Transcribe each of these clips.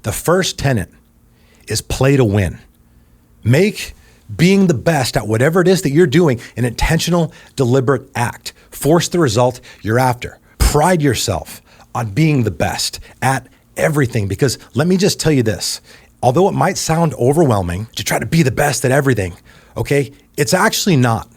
The first tenet is play to win. Make being the best at whatever it is that you're doing an intentional, deliberate act. Force the result you're after. Pride yourself on being the best at everything, because let me just tell you this. Although it might sound overwhelming to try to be the best at everything, okay, it's actually not.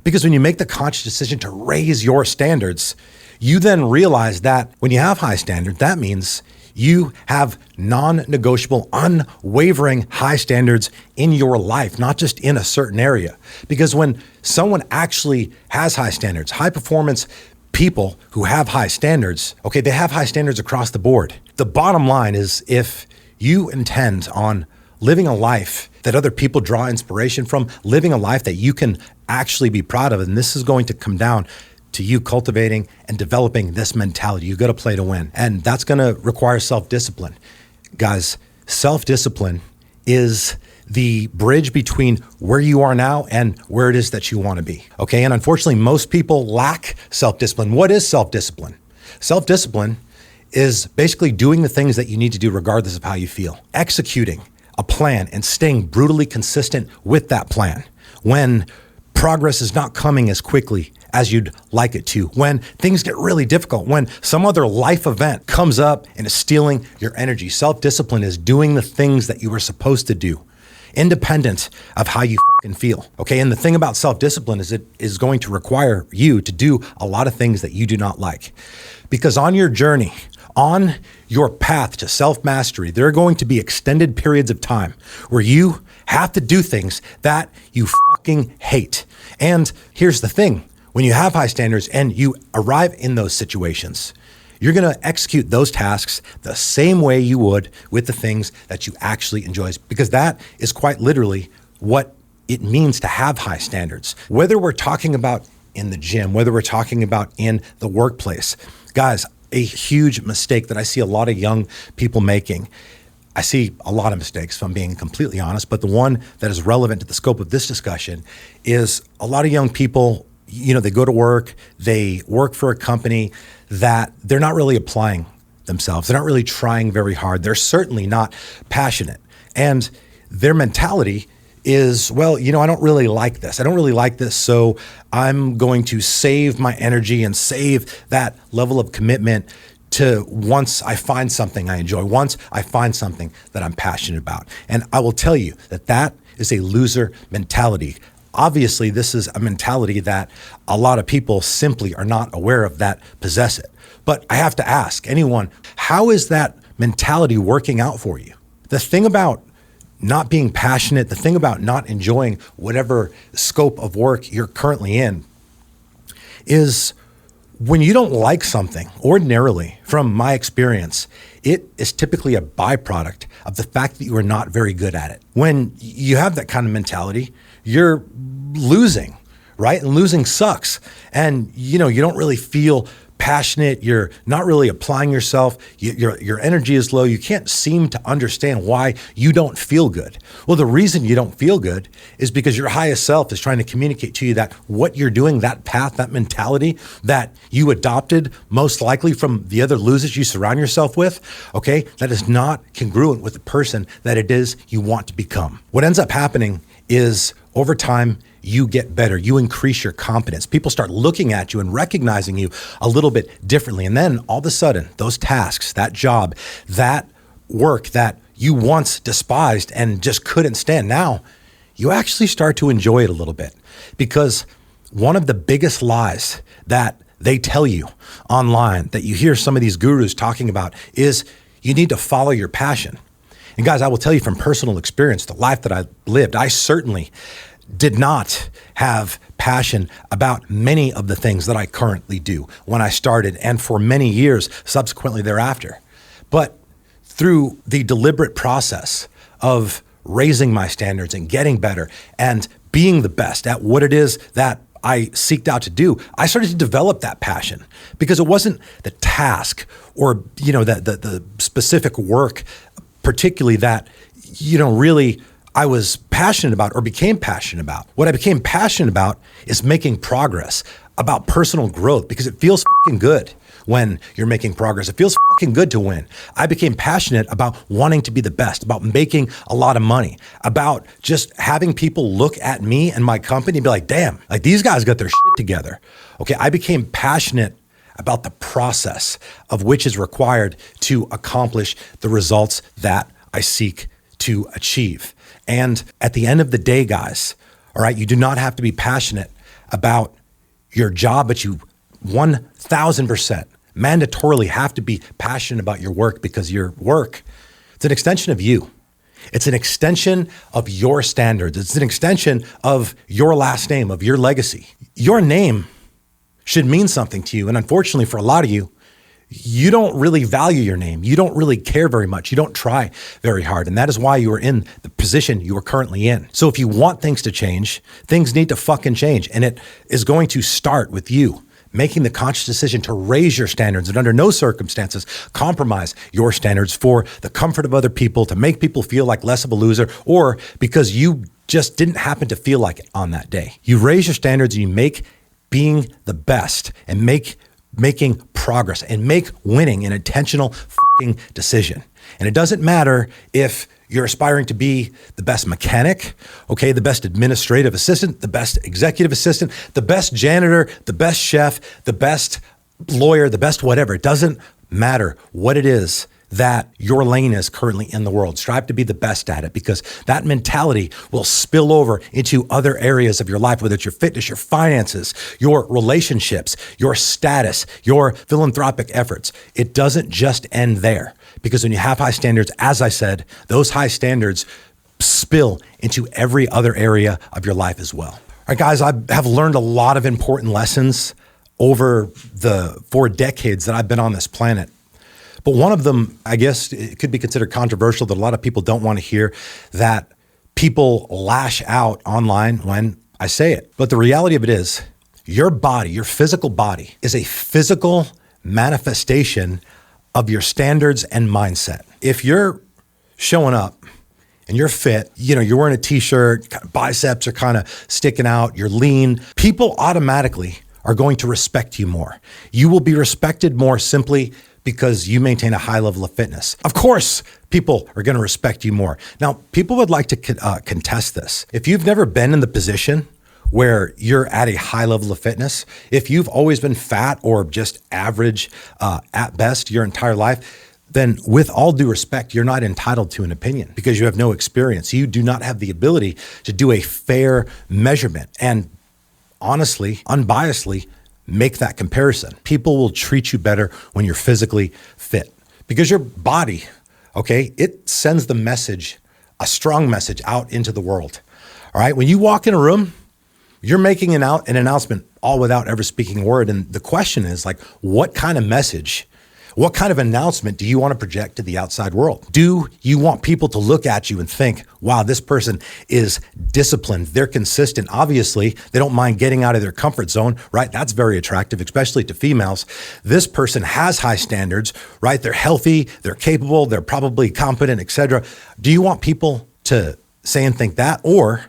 Because when you make the conscious decision to raise your standards, you then realize that when you have high standards, that means you have non-negotiable, unwavering high standards in your life, not just in a certain area. Because when someone actually has high standards, high performance people who have high standards, okay, they have high standards across the board. The bottom line is, if you intend on living a life that other people draw inspiration from, living a life that you can actually be proud of, and this is going to come down to you cultivating and developing this mentality. You got to play to win. And that's going to require self-discipline. Guys, self-discipline is the bridge between where you are now and where it is that you want to be. Okay. And unfortunately, most people lack self-discipline. What is self-discipline? Self-discipline is basically doing the things that you need to do regardless of how you feel. Executing a plan and staying brutally consistent with that plan when progress is not coming as quickly as you'd like it to, when things get really difficult, when some other life event comes up and is stealing your energy. Self-discipline is doing the things that you were supposed to do, independent of how you fucking feel. Okay. And the thing about self-discipline is it is going to require you to do a lot of things that you do not like. Because on your journey, on your path to self-mastery, there are going to be extended periods of time where you have to do things that you fucking hate. And here's the thing. When you have high standards and you arrive in those situations, you're going to execute those tasks the same way you would with the things that you actually enjoy, because that is quite literally what it means to have high standards. Whether we're talking about in the gym, whether we're talking about in the workplace, guys, a huge mistake that I see a lot of young people making. I see a lot of mistakes, if I'm being completely honest, but the one that is relevant to the scope of this discussion is a lot of young people, they go to work, they work for a company that they're not really applying themselves. They're not really trying very hard. They're certainly not passionate. And their mentality is, well, I don't really like this. I don't really like this. So I'm going to save my energy and save that level of commitment to once I find something I enjoy, once I find something that I'm passionate about. And I will tell you that that is a loser mentality. Obviously, this is a mentality that a lot of people simply are not aware of that possess it. But I have to ask anyone, how is that mentality working out for you? The thing about not being passionate, the thing about not enjoying whatever scope of work you're currently in is when you don't like something, ordinarily, from my experience, it is typically a byproduct of the fact that you are not very good at it. When you have that kind of mentality, you're losing, right? And losing sucks. And you don't really feel passionate. You're not really applying yourself. Your energy is low. You can't seem to understand why you don't feel good. Well, the reason you don't feel good is because your highest self is trying to communicate to you that what you're doing, that path, that mentality that you adopted most likely from the other losers you surround yourself with, okay, that is not congruent with the person that it is you want to become. What ends up happening is over time, you get better. You increase your competence. People start looking at you and recognizing you a little bit differently. And then all of a sudden, those tasks, that job, that work that you once despised and just couldn't stand, now you actually start to enjoy it a little bit. Because one of the biggest lies that they tell you online, that you hear some of these gurus talking about, is you need to follow your passion. And guys, I will tell you from personal experience, the life that I lived, I certainly did not have passion about many of the things that I currently do when I started and for many years subsequently thereafter. But through the deliberate process of raising my standards and getting better and being the best at what it is that I seeked out to do, I started to develop that passion, because it wasn't the task or, the specific work particularly that, really I was passionate about or became passionate about. What I became passionate about is making progress, about personal growth, because it feels fucking good when you're making progress. It feels fucking good to win. I became passionate about wanting to be the best, about making a lot of money, about just having people look at me and my company and be like, damn, like these guys got their shit together. Okay, I became passionate about the process of which is required to accomplish the results that I seek to achieve. And at the end of the day, guys, all right, you do not have to be passionate about your job, but you 1,000% mandatorily have to be passionate about your work, because your work, it's an extension of you. It's an extension of your standards. It's an extension of your last name, of your legacy. Your name should mean something to you. And unfortunately for a lot of you, you don't really value your name. You don't really care very much. You don't try very hard. And that is why you are in the position you are currently in. So if you want things to change, things need to fucking change. And it is going to start with you making the conscious decision to raise your standards and under no circumstances compromise your standards for the comfort of other people, to make people feel like less of a loser, or because you just didn't happen to feel like it on that day. You raise your standards and you make being the best and making progress and make winning an intentional fucking decision. And it doesn't matter if you're aspiring to be the best mechanic, okay, the best administrative assistant, the best executive assistant, the best janitor, the best chef, the best lawyer, the best whatever. It doesn't matter what it is that your lane is currently in the world. Strive to be the best at it, because that mentality will spill over into other areas of your life, whether it's your fitness, your finances, your relationships, your status, your philanthropic efforts. It doesn't just end there, because when you have high standards, as I said, those high standards spill into every other area of your life as well. All right, guys, I have learned a lot of important lessons over the 4 decades that I've been on this planet. But one of them, I guess it could be considered controversial, that a lot of people don't want to hear, that people lash out online when I say it. But the reality of it is, your body, your physical body, is a physical manifestation of your standards and mindset. If you're showing up and you're fit, you're wearing a t-shirt, biceps are kind of sticking out, you're lean, people automatically are going to respect you more. You will be respected more simply because you maintain a high level of fitness. Of course, people are going to respect you more. Now, people would like to contest this. If you've never been in the position where you're at a high level of fitness, if you've always been fat or just average at best your entire life, then with all due respect, you're not entitled to an opinion, because you have no experience. You do not have the ability to do a fair measurement and honestly, unbiasedly, make that comparison. People will treat you better when you're physically fit, because your body, okay, it sends the message, a strong message out into the world. All right. When you walk in a room, you're making an announcement all without ever speaking a word. And the question is, like, what kind of message, what kind of announcement do you want to project to the outside world? Do you want people to look at you and think, wow, this person is disciplined, they're consistent. Obviously, they don't mind getting out of their comfort zone, right? That's very attractive, especially to females. This person has high standards, right? They're healthy, they're capable, they're probably competent, etc. Do you want people to say and think that? Or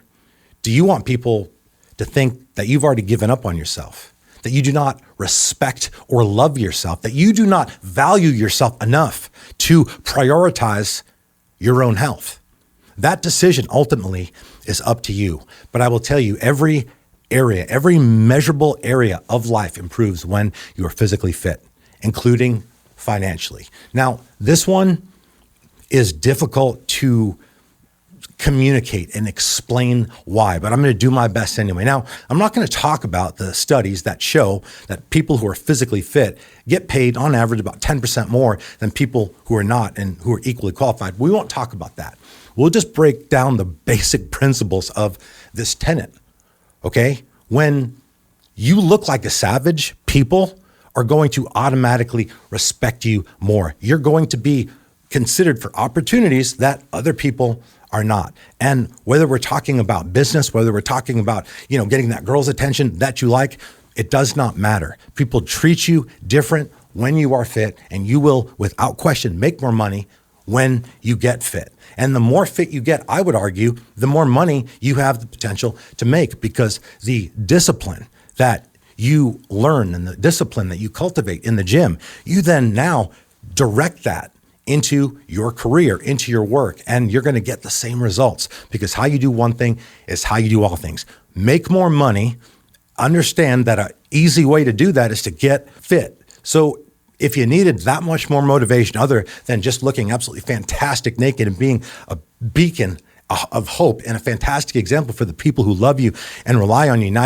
do you want people to think that you've already given up on yourself, that you do not respect or love yourself, that you do not value yourself enough to prioritize your own health? That decision ultimately is up to you. But I will tell you, every area, every measurable area of life improves when you are physically fit, including financially. Now, this one is difficult to communicate and explain why, but I'm going to do my best anyway. Now, I'm not going to talk about the studies that show that people who are physically fit get paid on average about 10% more than people who are not and who are equally qualified. We won't talk about that. We'll just break down the basic principles of this tenet, okay? When you look like a savage, people are going to automatically respect you more. You're going to be considered for opportunities that other people are not. And whether we're talking about business, whether we're talking about, getting that girl's attention that you like, it does not matter. People treat you different when you are fit, and you will, without question, make more money when you get fit. And the more fit you get, I would argue, the more money you have the potential to make, because the discipline that you learn and the discipline that you cultivate in the gym, you then now direct that into your career, into your work, and you're going to get the same results, because how you do one thing is how you do all things. Make more money. Understand that an easy way to do that is to get fit. So if you needed that much more motivation other than just looking absolutely fantastic naked and being a beacon of hope and a fantastic example for the people who love you and rely on you, now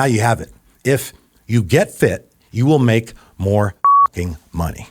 you have it. If you get fit, you will make more fucking money.